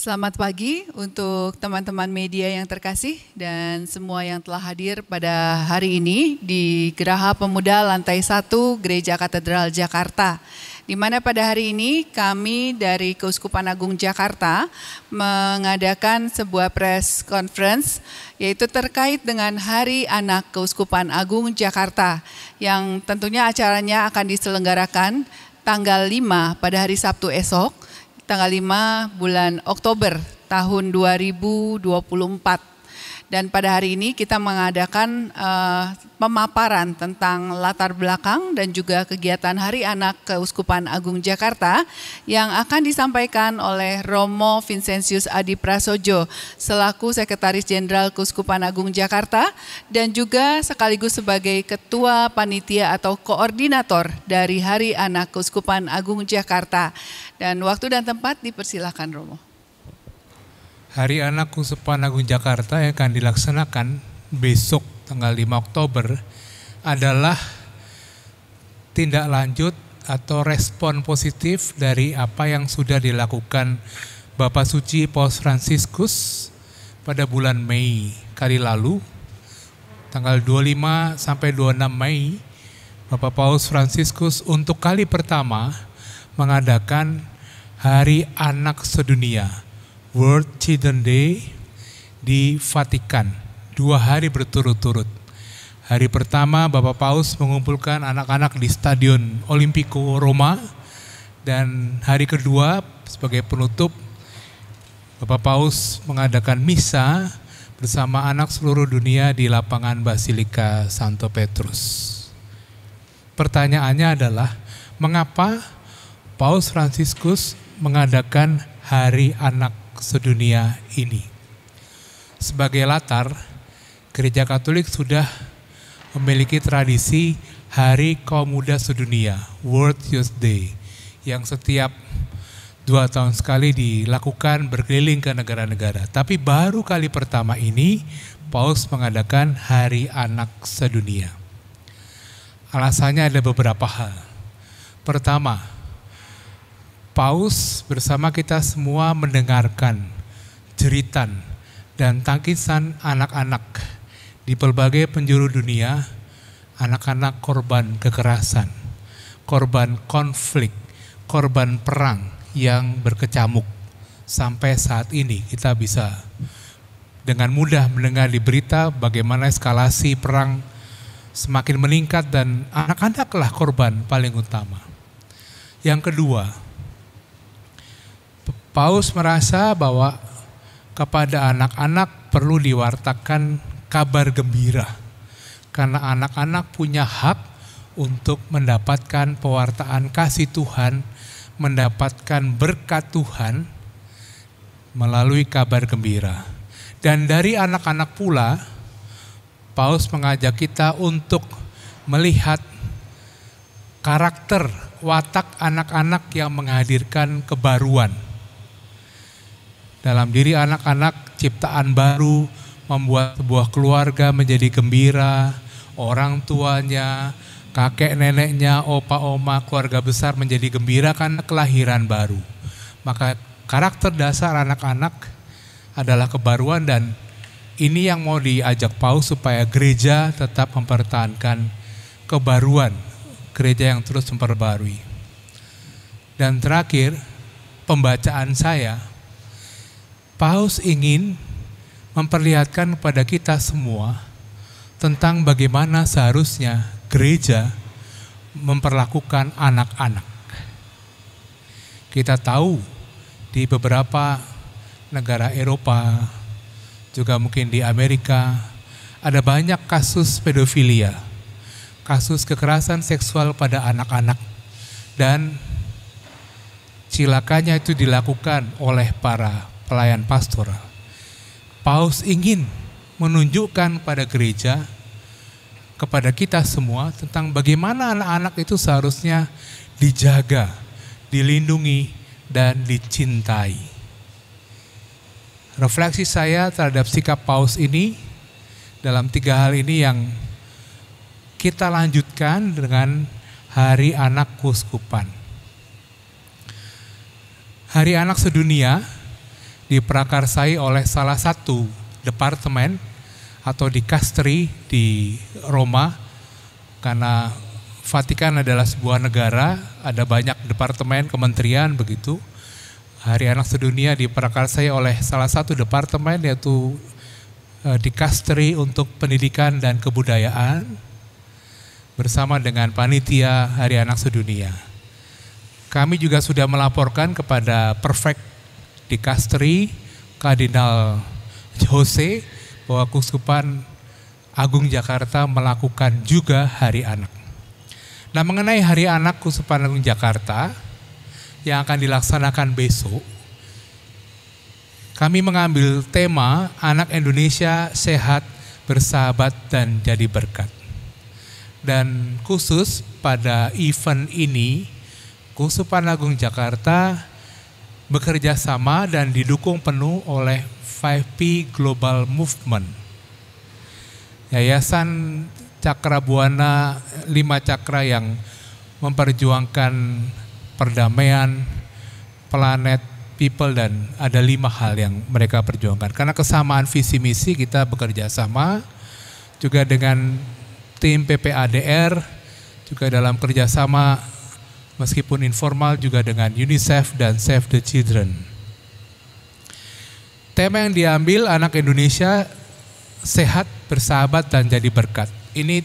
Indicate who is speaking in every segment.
Speaker 1: Selamat pagi untuk teman-teman media yang terkasih dan semua yang telah hadir pada hari ini di Geraha Pemuda Lantai 1 Gereja Katedral Jakarta. Di mana pada hari ini kami dari Keuskupan Agung Jakarta mengadakan sebuah press conference yaitu terkait dengan Hari Anak Keuskupan Agung Jakarta yang tentunya acaranya akan diselenggarakan tanggal 5 pada hari Sabtu esok, tanggal 5 bulan Oktober tahun 2024. Dan pada hari ini kita mengadakan pemaparan tentang latar belakang dan juga kegiatan Hari Anak Keuskupan Agung Jakarta yang akan disampaikan oleh Romo Vincentius Adi Prasojo selaku Sekretaris Jenderal Keuskupan Agung Jakarta dan juga sekaligus sebagai Ketua Panitia atau Koordinator dari Hari Anak Keuskupan Agung Jakarta. Dan waktu dan tempat dipersilakan Romo.
Speaker 2: Hari Anak Keuskupan Agung Jakarta yang akan dilaksanakan besok tanggal 5 Oktober adalah tindak lanjut atau respon positif dari apa yang sudah dilakukan Bapak Suci Paus Fransiskus pada bulan Mei kali lalu, tanggal 25 sampai 26 Mei, Bapak Paus Fransiskus untuk kali pertama mengadakan Hari Anak Sedunia, World Children Day di Vatikan, 2 hari berturut-turut. Hari pertama Bapak Paus mengumpulkan anak-anak di Stadion Olimpico Roma, dan hari kedua sebagai penutup Bapak Paus mengadakan misa bersama anak seluruh dunia di lapangan Basilika Santo Petrus. Pertanyaannya adalah, mengapa Paus Fransiskus mengadakan Hari Anak Sedunia ini? Sebagai latar, Gereja Katolik sudah memiliki tradisi Hari Kaum Muda Sedunia, World Youth Day, yang setiap 2 tahun sekali dilakukan berkeliling ke negara-negara. Tapi baru kali pertama ini Paus mengadakan Hari Anak Sedunia. Alasannya ada beberapa hal. Pertama, Paus bersama kita semua mendengarkan jeritan dan tangisan anak-anak di berbagai penjuru dunia, anak-anak korban kekerasan, korban konflik, korban perang yang berkecamuk. Sampai saat ini kita bisa dengan mudah mendengar di berita bagaimana eskalasi perang semakin meningkat dan anak-anaklah korban paling utama. Yang kedua, Paus merasa bahwa kepada anak-anak perlu diwartakan kabar gembira, karena anak-anak punya hak untuk mendapatkan pewartaan kasih Tuhan, mendapatkan berkat Tuhan melalui kabar gembira. Dan dari anak-anak pula, Paus mengajak kita untuk melihat karakter watak anak-anak yang menghadirkan kebaruan. Dalam diri anak-anak, ciptaan baru membuat sebuah keluarga menjadi gembira, orang tuanya, kakek neneknya, opa oma, keluarga besar menjadi gembira karena kelahiran baru. Maka karakter dasar anak-anak adalah kebaruan, dan ini yang mau diajak Paus supaya gereja tetap mempertahankan kebaruan, gereja yang terus memperbarui. Dan terakhir, pembacaan saya, Paus ingin memperlihatkan kepada kita semua tentang bagaimana seharusnya gereja memperlakukan anak-anak. Kita tahu di beberapa negara Eropa, juga mungkin di Amerika, ada banyak kasus pedofilia, kasus kekerasan seksual pada anak-anak, dan cilakanya itu dilakukan oleh para pelayan pastoral. Paus ingin menunjukkan pada gereja, kepada kita semua tentang bagaimana anak-anak itu seharusnya dijaga, dilindungi, dan dicintai. Refleksi saya terhadap sikap Paus ini dalam 3 hal ini yang kita lanjutkan dengan Hari Anak Keuskupan. Hari Anak Sedunia diprakarsai oleh salah satu departemen atau dikasteri di Roma, karena Vatikan adalah sebuah negara, ada banyak departemen, kementerian begitu. Hari Anak Sedunia diprakarsai oleh salah satu departemen, yaitu dikasteri untuk pendidikan dan kebudayaan bersama dengan panitia Hari Anak Sedunia. Kami juga sudah melaporkan kepada Prefek Dikasteri Kardinal Jose bahwa Keuskupan Agung Jakarta melakukan juga Hari Anak. Nah, mengenai Hari Anak Keuskupan Agung Jakarta yang akan dilaksanakan besok, kami mengambil tema Anak Indonesia Sehat, Bersahabat, dan Jadi Berkat. Dan khusus pada event ini, Keuskupan Agung Jakarta bekerja sama dan didukung penuh oleh 5P Global Movement, Yayasan Cakra Buana 5 Cakra yang memperjuangkan perdamaian, planet, people, dan ada 5 hal yang mereka perjuangkan. Karena kesamaan visi misi, kita bekerja sama juga dengan tim PPADR, juga dalam kerjasama meskipun informal juga dengan UNICEF dan Save the Children. Tema yang diambil Anak Indonesia Sehat, Bersahabat, dan Jadi Berkat. Ini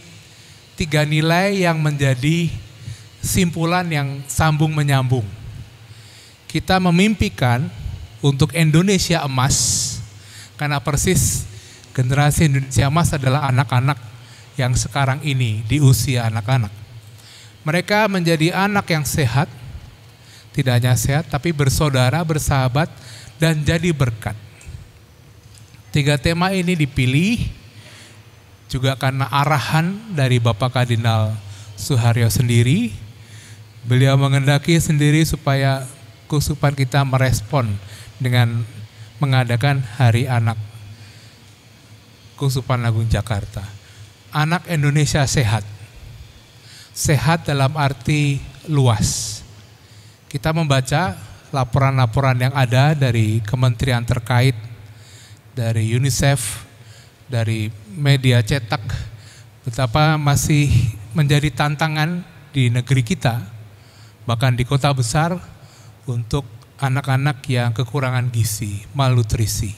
Speaker 2: 3 nilai yang menjadi simpulan yang sambung menyambung. Kita memimpikan untuk Indonesia emas, karena persis generasi Indonesia emas adalah anak-anak yang sekarang ini di usia anak-anak. Mereka menjadi anak yang sehat, tidak hanya sehat tapi bersaudara, bersahabat, dan jadi berkat. 3 tema ini dipilih juga karena arahan dari Bapak Kardinal Suharyo sendiri. Beliau mengendaki sendiri supaya keuskupan kita merespon dengan mengadakan Hari Anak Keuskupan Agung Jakarta. Anak Indonesia sehat. Sehat dalam arti luas. Kita membaca laporan-laporan yang ada dari kementerian terkait, dari UNICEF, dari media cetak, betapa masih menjadi tantangan di negeri kita, bahkan di kota besar, untuk anak-anak yang kekurangan gizi, malnutrisi.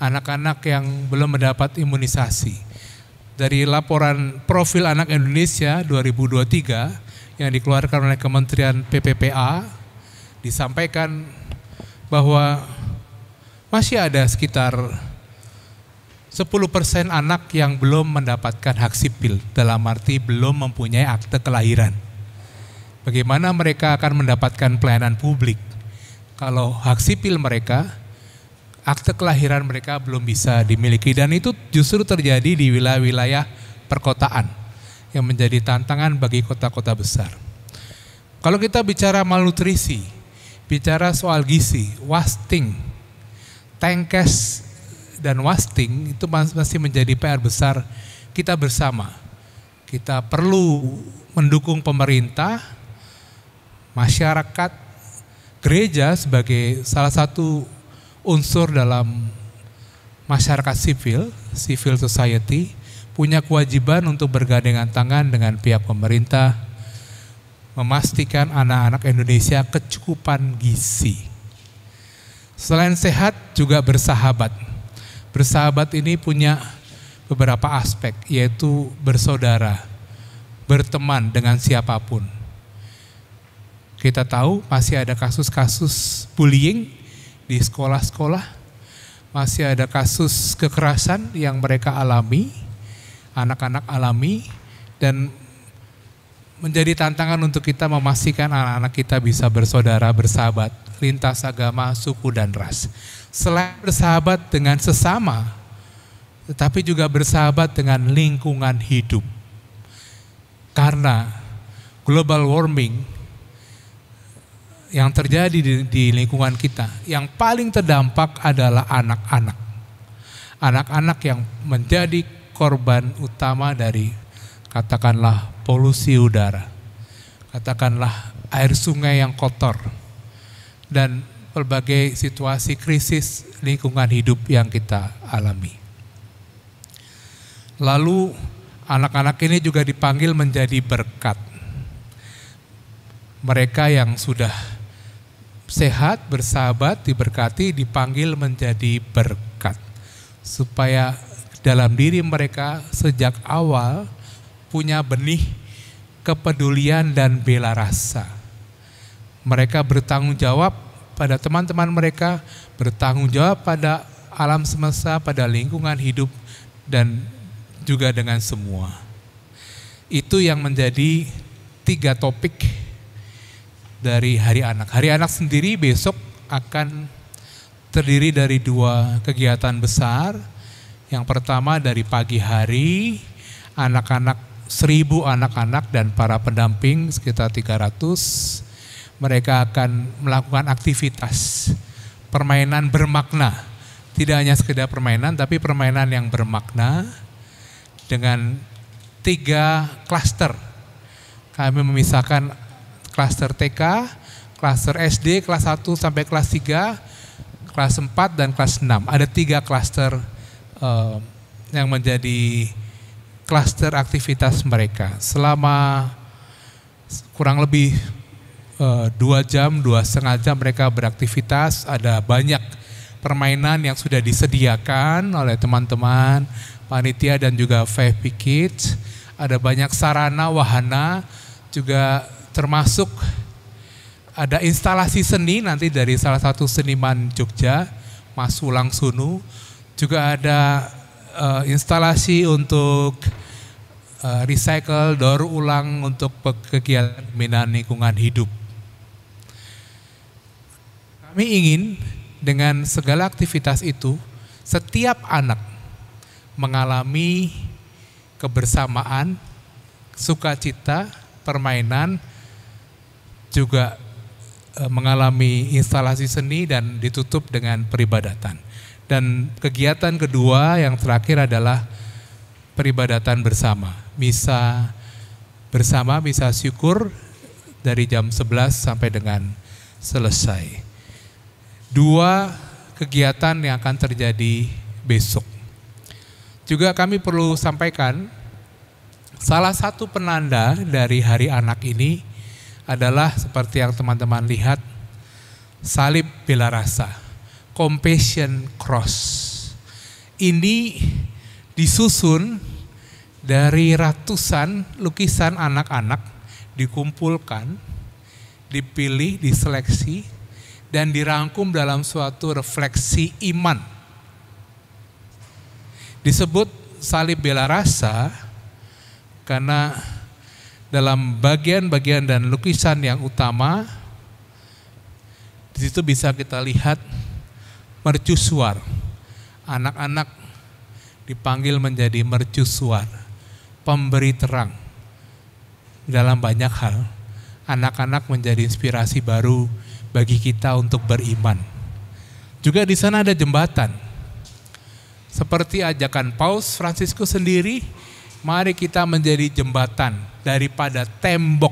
Speaker 2: Anak-anak yang belum mendapat imunisasi. Dari laporan Profil Anak Indonesia 2023 yang dikeluarkan oleh Kementerian PPPA, disampaikan bahwa masih ada sekitar 10% anak yang belum mendapatkan hak sipil, dalam arti belum mempunyai akte kelahiran. Bagaimana mereka akan mendapatkan pelayanan publik kalau hak sipil mereka, akte kelahiran mereka belum bisa dimiliki, dan itu justru terjadi di wilayah-wilayah perkotaan yang menjadi tantangan bagi kota-kota besar. Kalau kita bicara malnutrisi, bicara soal gizi, wasting, tankes, dan wasting itu masih menjadi PR besar kita bersama. Kita perlu mendukung pemerintah, masyarakat, gereja sebagai salah satu unsur dalam masyarakat sipil, civil society, punya kewajiban untuk bergandengan tangan dengan pihak pemerintah, memastikan anak-anak Indonesia kecukupan gizi. Selain sehat juga bersahabat. Bersahabat ini punya beberapa aspek, yaitu bersaudara, berteman dengan siapapun. Kita tahu masih ada kasus-kasus bullying di sekolah-sekolah, masih ada kasus kekerasan yang mereka alami, anak-anak alami, dan menjadi tantangan untuk kita memastikan anak-anak kita bisa bersaudara, bersahabat, lintas agama, suku, dan ras. Selain bersahabat dengan sesama, tetapi juga bersahabat dengan lingkungan hidup. Karena global warming yang terjadi di lingkungan kita, yang paling terdampak adalah anak-anak. Anak-anak yang menjadi korban utama dari katakanlah polusi udara, katakanlah air sungai yang kotor, dan berbagai situasi krisis lingkungan hidup yang kita alami. Lalu anak-anak ini juga dipanggil menjadi berkat. Mereka yang sudah sehat, bersahabat, diberkati, dipanggil menjadi berkat. Supaya dalam diri mereka sejak awal punya benih kepedulian dan bela rasa. Mereka bertanggung jawab pada teman-teman mereka, bertanggung jawab pada alam semesta, pada lingkungan hidup, dan juga dengan semua. Itu yang menjadi 3 topik dari Hari Anak. Hari Anak sendiri besok akan terdiri dari 2 kegiatan besar. Yang pertama dari pagi hari, anak-anak 1.000 anak-anak dan para pendamping sekitar 300, mereka akan melakukan aktivitas permainan bermakna. Tidak hanya sekedar permainan, tapi permainan yang bermakna dengan 3 klaster. Kami memisahkan klaster TK, klaster SD, kelas 1 sampai kelas 3, kelas 4 dan kelas 6. Ada 3 klaster yang menjadi klaster aktivitas mereka. Selama kurang lebih 2 jam, 2,5 jam mereka beraktivitas. Ada banyak permainan yang sudah disediakan oleh teman-teman panitia dan juga VIP Kids. Ada banyak sarana, wahana, juga termasuk ada instalasi seni nanti dari salah satu seniman Jogja, Mas Wulang Sunu. Juga ada instalasi untuk recycle, daur ulang untuk kegiatan pembinaan lingkungan hidup. Kami ingin dengan segala aktivitas itu, setiap anak mengalami kebersamaan, sukacita, permainan, juga mengalami instalasi seni dan ditutup dengan peribadatan. Dan kegiatan kedua yang terakhir adalah peribadatan bersama. Misa bersama, misa syukur dari jam 11 sampai dengan selesai. 2 kegiatan yang akan terjadi besok. Juga kami perlu sampaikan, salah satu penanda dari Hari Anak ini adalah seperti yang teman-teman lihat, salib bela rasa, compassion cross. Ini disusun dari ratusan lukisan anak-anak, dikumpulkan, dipilih, diseleksi, dan dirangkum dalam suatu refleksi iman. Disebut salib bela rasa karena dalam bagian-bagian dan lukisan yang utama, di situ bisa kita lihat mercusuar. Anak-anak dipanggil menjadi mercusuar, pemberi terang dalam banyak hal. Anak-anak menjadi inspirasi baru bagi kita untuk beriman. Juga di sana ada jembatan. Seperti ajakan Paus Fransiskus sendiri, mari kita menjadi jembatan daripada tembok.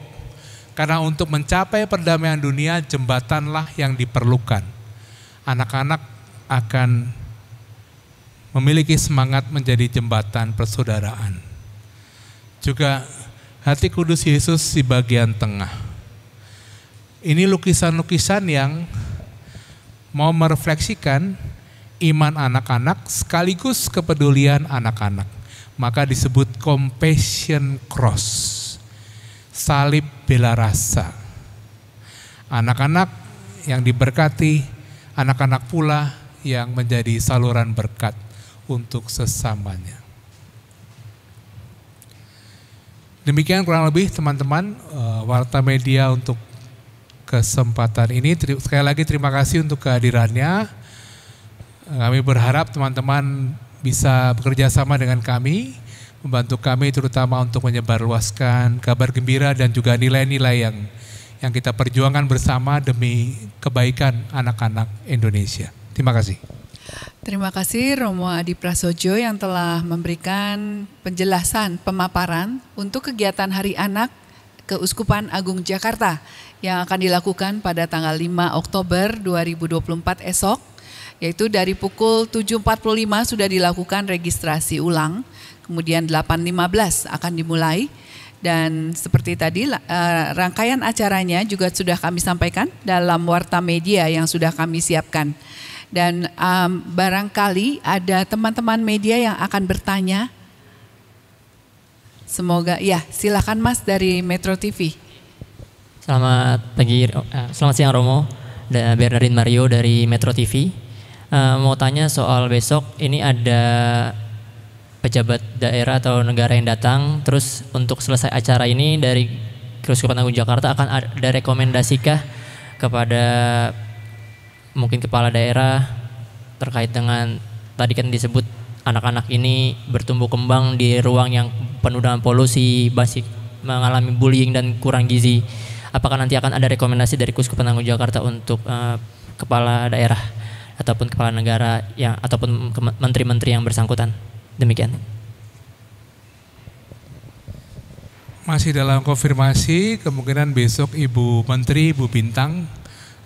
Speaker 2: Karena untuk mencapai perdamaian dunia, jembatanlah yang diperlukan. Anak-anak akan memiliki semangat menjadi jembatan persaudaraan. Juga hati kudus Yesus di bagian tengah. Ini lukisan-lukisan yang mau merefleksikan iman anak-anak sekaligus kepedulian anak-anak. Maka disebut compassion cross, salib bela rasa. Anak-anak yang diberkati, anak-anak pula yang menjadi saluran berkat untuk sesamanya. Demikian kurang lebih teman-teman warta media untuk kesempatan ini. Sekali lagi terima kasih untuk kehadirannya. Kami berharap teman-teman bisa bekerja sama dengan kami, membantu kami terutama untuk menyebarluaskan kabar gembira dan juga nilai-nilai yang kita perjuangkan bersama demi kebaikan anak-anak Indonesia. Terima kasih.
Speaker 1: Terima kasih Romo Adi Prasojo yang telah memberikan penjelasan, pemaparan untuk kegiatan Hari Anak Keuskupan Agung Jakarta yang akan dilakukan pada tanggal 5 Oktober 2024 esok, yaitu dari pukul 7.45 sudah dilakukan registrasi ulang, kemudian 8.15 akan dimulai. Dan seperti tadi rangkaian acaranya juga sudah kami sampaikan dalam warta media yang sudah kami siapkan. Dan barangkali ada teman-teman media yang akan bertanya. Semoga, ya silakan Mas dari Metro TV.
Speaker 3: Selamat pagi, selamat siang Romo, Bernardin Mario dari Metro TV. Mau tanya soal besok, ini ada pejabat daerah atau negara yang datang, terus untuk selesai acara ini dari Keuskupan Agung Jakarta akan ada rekomendasi kah kepada mungkin kepala daerah terkait dengan tadi kan disebut anak-anak ini bertumbuh kembang di ruang yang penuh dengan polusi, masih mengalami bullying dan kurang gizi. Apakah nanti akan ada rekomendasi dari Keuskupan Agung Jakarta untuk kepala daerah ataupun kepala negara yang ataupun menteri-menteri yang bersangkutan? Demikian.
Speaker 2: Masih dalam konfirmasi, kemungkinan besok Ibu Menteri, Ibu Bintang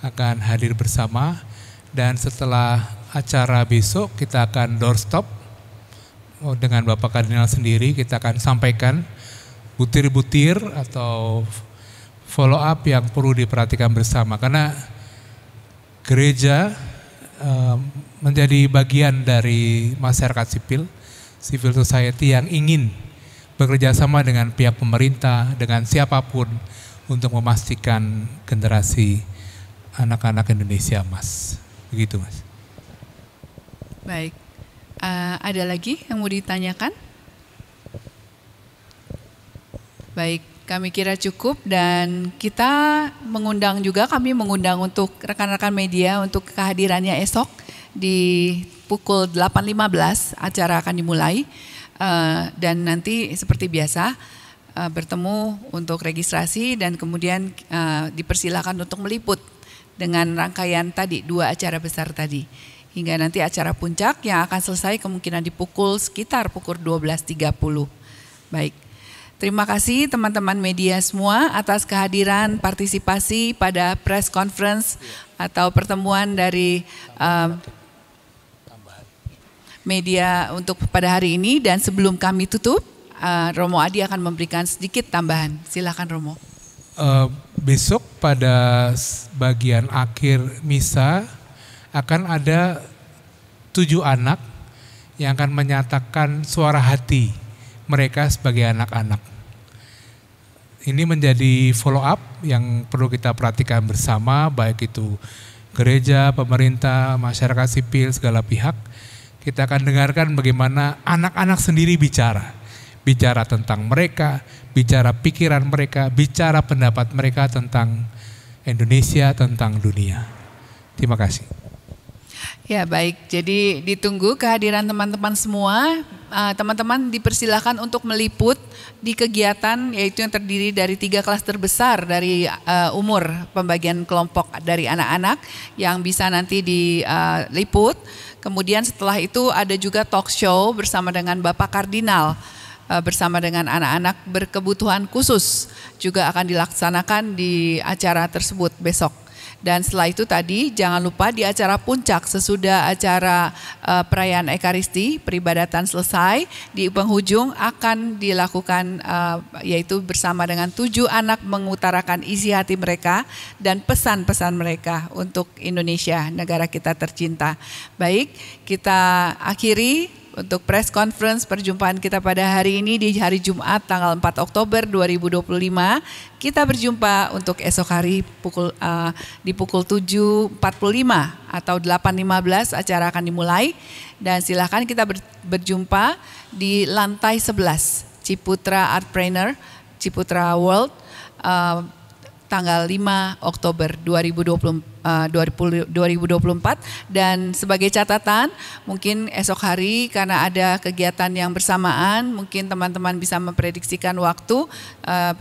Speaker 2: akan hadir bersama. Dan setelah acara besok kita akan doorstop dengan Bapak Kardinal sendiri, kita akan sampaikan butir-butir atau follow up yang perlu diperhatikan bersama. Karena gereja menjadi bagian dari masyarakat sipil, civil society yang ingin bekerja sama dengan pihak pemerintah, dengan siapapun untuk memastikan generasi anak-anak Indonesia, Mas. Begitu, Mas.
Speaker 1: Baik, ada lagi yang mau ditanyakan? Baik, kami kira cukup dan kita kami mengundang untuk rekan-rekan media untuk kehadirannya esok di pukul 8.15 acara akan dimulai dan nanti seperti biasa bertemu untuk registrasi dan kemudian dipersilakan untuk meliput dengan rangkaian tadi 2 acara besar tadi hingga nanti acara puncak yang akan selesai kemungkinan di sekitar pukul 12.30. Baik. Terima kasih teman-teman media semua atas kehadiran partisipasi pada press conference atau pertemuan dari media untuk pada hari ini. Dan sebelum kami tutup, Romo Adi akan memberikan sedikit tambahan. Silakan Romo.
Speaker 2: Besok pada bagian akhir misa akan ada 7 anak yang akan menyatakan suara hati mereka sebagai anak-anak. Ini menjadi follow up yang perlu kita perhatikan bersama, baik itu gereja, pemerintah, masyarakat sipil, segala pihak. Kita akan dengarkan bagaimana anak-anak sendiri bicara tentang mereka, bicara pikiran mereka, bicara pendapat mereka tentang Indonesia, tentang dunia. Terima kasih.
Speaker 1: Ya baik, jadi ditunggu kehadiran teman-teman semua. Teman-teman dipersilakan untuk meliput di kegiatan yaitu yang terdiri dari 3 klaster besar dari umur pembagian kelompok dari anak-anak yang bisa nanti diliput. Kemudian setelah itu ada juga talk show bersama dengan Bapak Kardinal bersama dengan anak-anak berkebutuhan khusus juga akan dilaksanakan di acara tersebut besok. Dan setelah itu tadi jangan lupa di acara puncak sesudah acara perayaan Ekaristi, peribadatan selesai, di penghujung akan dilakukan yaitu bersama dengan 7 anak mengutarakan isi hati mereka dan pesan-pesan mereka untuk Indonesia, negara kita tercinta. Baik, kita akhiri untuk press conference perjumpaan kita pada hari ini di hari Jumat tanggal 4 Oktober 2025. Kita berjumpa untuk esok hari di pukul 7.45 atau 8.15 acara akan dimulai. Dan silakan kita berjumpa di lantai 11 Ciputra Artpreneur, Ciputra World, tanggal 5 Oktober 2024 dan sebagai catatan mungkin esok hari karena ada kegiatan yang bersamaan mungkin teman-teman bisa memprediksikan waktu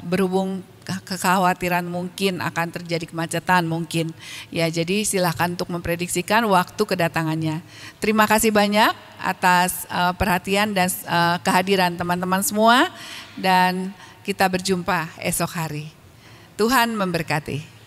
Speaker 1: berhubung kekhawatiran mungkin akan terjadi kemacetan mungkin ya, jadi silakan untuk memprediksikan waktu kedatangannya. Terima kasih banyak atas perhatian dan kehadiran teman-teman semua dan kita berjumpa esok hari. Tuhan memberkati.